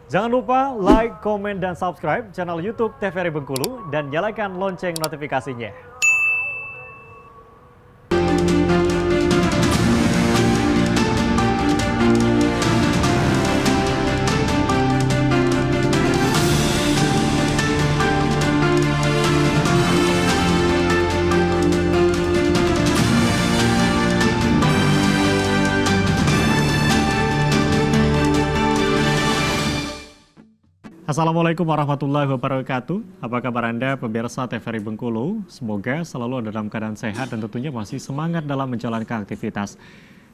Jangan lupa like, komen, dan subscribe channel YouTube TVRI Bengkulu dan nyalakan lonceng notifikasinya. Assalamualaikum warahmatullahi wabarakatuh. Apa kabar Anda pemirsa TVRI Bengkulu? Semoga selalu ada dalam keadaan sehat dan tentunya masih semangat dalam menjalankan aktivitas.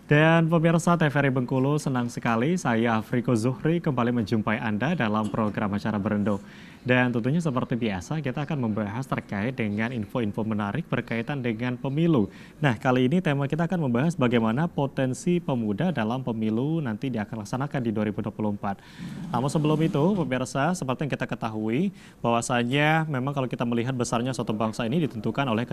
Dan pemirsa TVRI Bengkulu, senang sekali saya Afriko Zuhri kembali menjumpai Anda dalam program acara Berendo. Dan tentunya seperti biasa kita akan membahas terkait dengan info-info menarik berkaitan dengan pemilu. Nah, kali ini tema kita akan membahas bagaimana potensi pemuda dalam pemilu nanti akan dilaksanakan di 2024. Namun sebelum itu, pemirsa, seperti yang kita ketahui bahwasanya memang kalau kita melihat besarnya suatu bangsa ini ditentukan oleh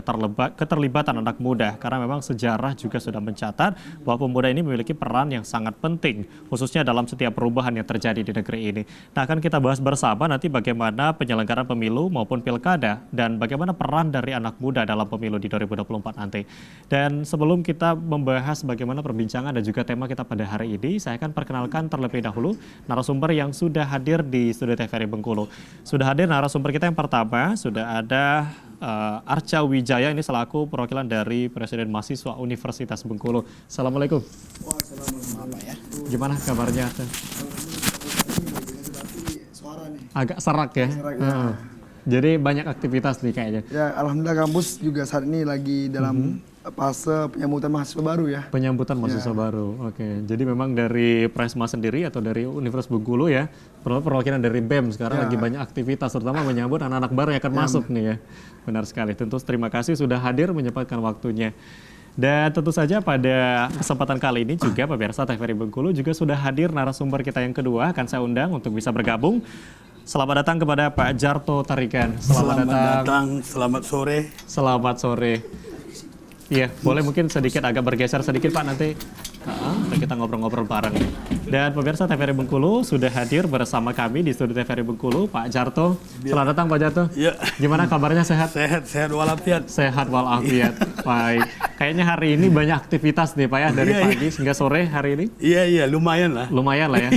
keterlibatan anak muda. Karena memang sejarah juga sudah mencatat bahwa pemuda ini memiliki peran yang sangat penting, khususnya dalam setiap perubahan yang terjadi di negeri ini. Nah, akan kita bahas bersama nanti bagaimana penyelenggaraan pemilu maupun pilkada dan bagaimana peran dari anak muda dalam pemilu di 2024 nanti. Dan sebelum kita membahas bagaimana perbincangan dan juga tema kita pada hari ini, saya akan perkenalkan terlebih dahulu narasumber yang sudah hadir di studio TVRI Bengkulu. Sudah hadir narasumber kita yang pertama, sudah ada Arca Wijaya, ini selaku perwakilan dari Presiden Mahasiswa Universitas Bengkulu. Assalamualaikum. Waalaikumsalam. Gimana kabarnya? Agak serak ya. Jadi banyak aktivitas nih kayaknya. Ya, alhamdulillah kampus juga saat ini lagi dalam fase penyambutan mahasiswa baru ya. Penyambutan mahasiswa baru. Oke. Jadi memang dari Presma sendiri atau dari Universitas Bengkulu ya, perwakilan dari BEM sekarang lagi banyak aktivitas, terutama menyambut anak-anak baru yang akan masuk nih ya. Benar sekali. Tentu terima kasih sudah hadir menyempatkan waktunya. Dan tentu saja pada kesempatan kali ini juga pemirsa TVRI Bengkulu juga sudah hadir narasumber kita yang kedua, akan saya undang untuk bisa bergabung. Selamat datang kepada Pak Jarto Tarigan. Selamat datang, selamat sore. Selamat sore. Iya, boleh mungkin sedikit agak bergeser sedikit Pak nanti kita ngobrol-ngobrol bareng. Dan pemirsa TVRI Bengkulu sudah hadir bersama kami di studio TVRI Bengkulu, Pak Jarto. Selamat datang Pak Jarto. Ya. Gimana kabarnya, sehat? Sehat walafiat. Sehat walafiat. Baik. Kayaknya hari ini banyak aktivitas nih Pak ya, dari pagi hingga sore hari ini. Iya, lumayan lah. Lumayan lah ya.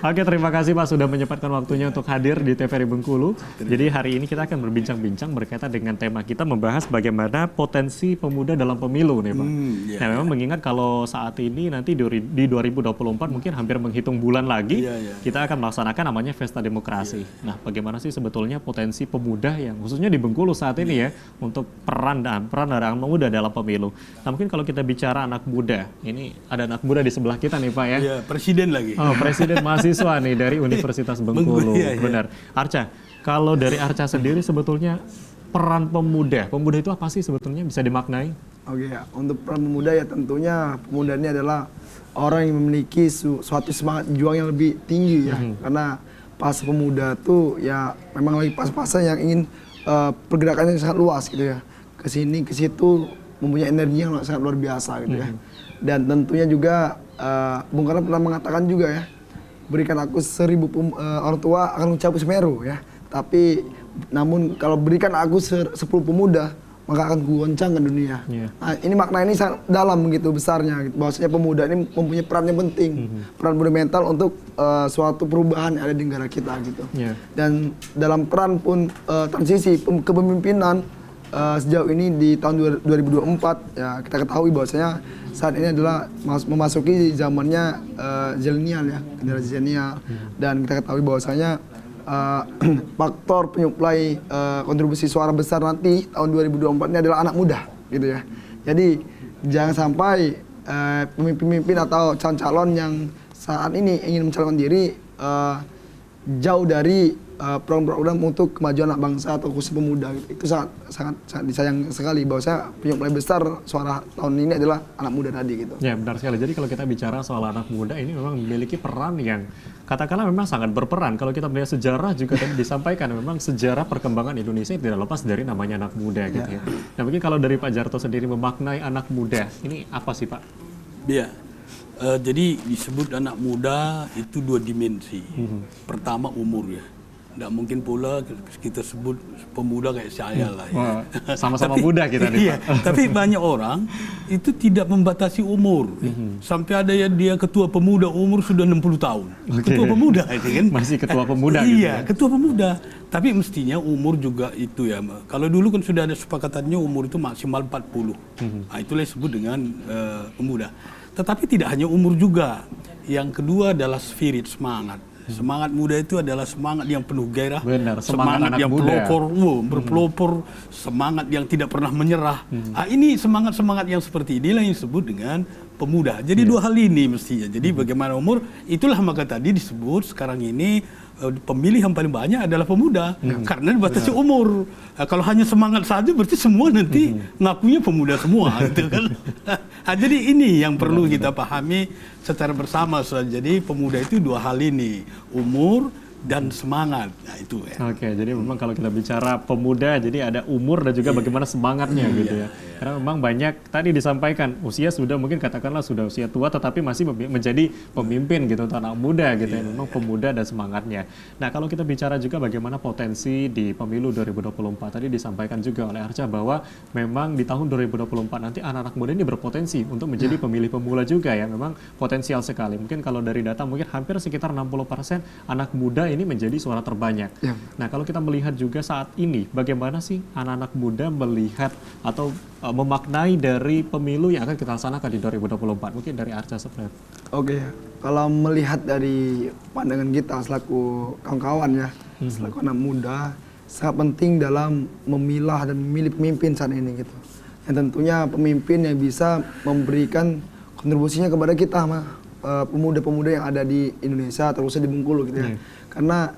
Oke, terima kasih Pak sudah menyempatkan waktunya untuk hadir di TVRI Bengkulu. Jadi hari ini kita akan berbincang-bincang berkaitan dengan tema kita membahas bagaimana potensi pemuda dalam pemilu nih Pak. Nah, memang mengingat kalau saat ini nanti di 2024 mungkin hampir menghitung bulan lagi, kita akan melaksanakan namanya Pesta Demokrasi. Nah, bagaimana sih sebetulnya potensi pemuda yang khususnya di Bengkulu saat ini ya untuk peran dari anak muda dalam pemilu. Nah, mungkin kalau kita bicara anak muda, ini ada anak muda di sebelah kita nih Pak ya. Iya, presiden lagi. Oh, presiden mahasiswa nih dari Universitas Bengkulu. Benar. Arca, kalau dari Arca sendiri sebetulnya peran pemuda itu apa sih sebetulnya bisa dimaknai? Oke ya, untuk peran pemuda ya tentunya pemuda ini adalah orang yang memiliki suatu semangat juang yang lebih tinggi ya. Karena pas pemuda tuh ya memang lagi pas-pasan yang ingin pergerakannya sangat luas gitu ya. Ke sini ke situ mempunyai energi yang sangat luar biasa gitu ya. Dan tentunya juga Bung Karno pernah mengatakan juga ya, berikan aku 1000 orang tua akan mencabut Semeru ya. Tapi namun kalau berikan aku 10 pemuda maka akan kugoncangkan dunia. Nah, ini makna ini sangat dalam begitu besarnya. Gitu. Bahwasanya pemuda ini mempunyai peran yang penting, peran fundamental untuk suatu perubahan yang ada di negara kita gitu. Dan dalam peran pun transisi kepemimpinan sejauh ini di tahun 2024 ya kita ketahui bahwasanya saat ini adalah memasuki zamannya zilenial ya, generasi zilenial. Dan kita ketahui bahwasanya faktor penyuplai kontribusi suara besar nanti tahun 2024 ini adalah anak muda gitu ya. Jadi jangan sampai pemimpin-pemimpin atau calon-calon yang saat ini ingin mencalonkan diri jauh dari program-program untuk kemajuan anak bangsa atau khusus pemuda gitu. Itu sangat disayang sekali bahwa penyuplai besar suara tahun ini adalah anak muda tadi gitu. Ya, benar sekali. Jadi kalau kita bicara soal anak muda ini memang memiliki peran yang katakanlah memang sangat berperan. Kalau kita melihat sejarah juga tadi disampaikan memang sejarah perkembangan Indonesia tidak lepas dari namanya anak muda gitu ya. Nah, mungkin kalau dari Pak Jarto sendiri memaknai anak muda, ini apa sih Pak? Iya. Jadi disebut anak muda itu dua dimensi. Pertama umur ya. Tidak mungkin pula kita sebut pemuda kayak saya lah. Ya. Sama-sama muda kita nih. Iya, tapi banyak orang itu tidak membatasi umur. Sampai ada ya dia ketua pemuda umur sudah 60 tahun. Ketua pemuda itu kan. Masih ketua pemuda gitu Iya, ya? ketua pemuda. Tapi mestinya umur juga itu ya. Kalau dulu kan sudah ada sepakatannya umur itu maksimal 40. Nah, itulah disebut dengan pemuda. Tetapi tidak hanya umur juga. Yang kedua adalah spirit, semangat. Semangat muda itu adalah semangat yang penuh gairah, Benar, semangat anak yang muda. berpelopor, semangat yang tidak pernah menyerah. Ini semangat-semangat yang seperti inilah yang disebut dengan pemuda. Jadi dua hal ini mestinya. Jadi bagaimana umur, itulah maka tadi disebut sekarang ini pemilih yang paling banyak adalah pemuda karena dibatasi umur. Kalau hanya semangat saja berarti semua nanti ngakunya pemuda semua gitu kan. Jadi ini yang perlu kita pahami secara bersama. Jadi pemuda itu dua hal ini, umur dan semangat. Nah itu ya. Oke, jadi memang kalau kita bicara pemuda, jadi ada umur dan juga bagaimana semangatnya gitu ya. Karena memang banyak tadi disampaikan usia sudah mungkin katakanlah sudah usia tua, tetapi masih menjadi pemimpin gitu untuk anak muda gitu ya. Memang pemuda dan semangatnya. Nah kalau kita bicara juga bagaimana potensi di pemilu 2024 tadi disampaikan juga oleh Arca bahwa memang di tahun 2024 nanti anak-anak muda ini berpotensi untuk menjadi pemilih pemula juga ya. Memang potensial sekali. Mungkin kalau dari data mungkin hampir sekitar 60% anak muda ini menjadi suara terbanyak. Ya. Nah, kalau kita melihat juga saat ini, bagaimana sih anak-anak muda melihat atau memaknai dari pemilu yang akan kita laksanakan di 2024? Mungkin dari Arca seperti. Oke, kalau melihat dari pandangan kita selaku kawan-kawan ya, selaku anak muda, sangat penting dalam memilah dan memilih pemimpin saat ini gitu. Yang tentunya pemimpin yang bisa memberikan kontribusinya kepada kita, pemuda-pemuda yang ada di Indonesia, terusnya di Bengkulu gitu ya. Karena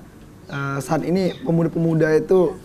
saat ini pemuda-pemuda itu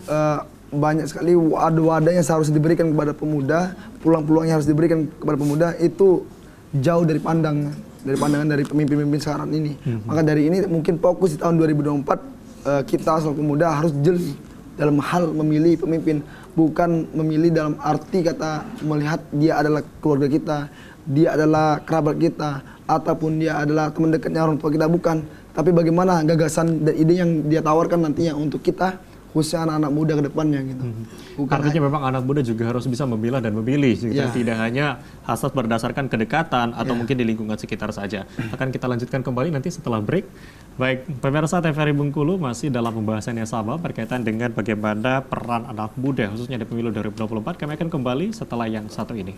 banyak sekali wadah-wadah yang seharusnya diberikan kepada pemuda, peluang-peluang yang harus diberikan kepada pemuda itu jauh dari pandangan dari pemimpin-pemimpin sekarang ini. Maka dari ini mungkin fokus di tahun 2024 kita sebagai pemuda harus jeli dalam hal memilih pemimpin, bukan memilih dalam arti kata melihat dia adalah keluarga kita, dia adalah kerabat kita, ataupun dia adalah teman dekatnya orang tua kita, bukan. Tapi bagaimana gagasan dan ide yang dia tawarkan nantinya untuk kita, khususnya anak-anak muda ke depannya gitu. Artinya memang anak muda juga harus bisa memilah dan memilih, gitu. Ya. Tidak hanya hasrat berdasarkan kedekatan atau mungkin di lingkungan sekitar saja. Akan kita lanjutkan kembali nanti setelah break. Baik, pemirsa TVRI Bengkulu masih dalam pembahasan yang sama berkaitan dengan bagaimana peran anak muda khususnya di pemilu 2024. Kami akan kembali setelah yang satu ini.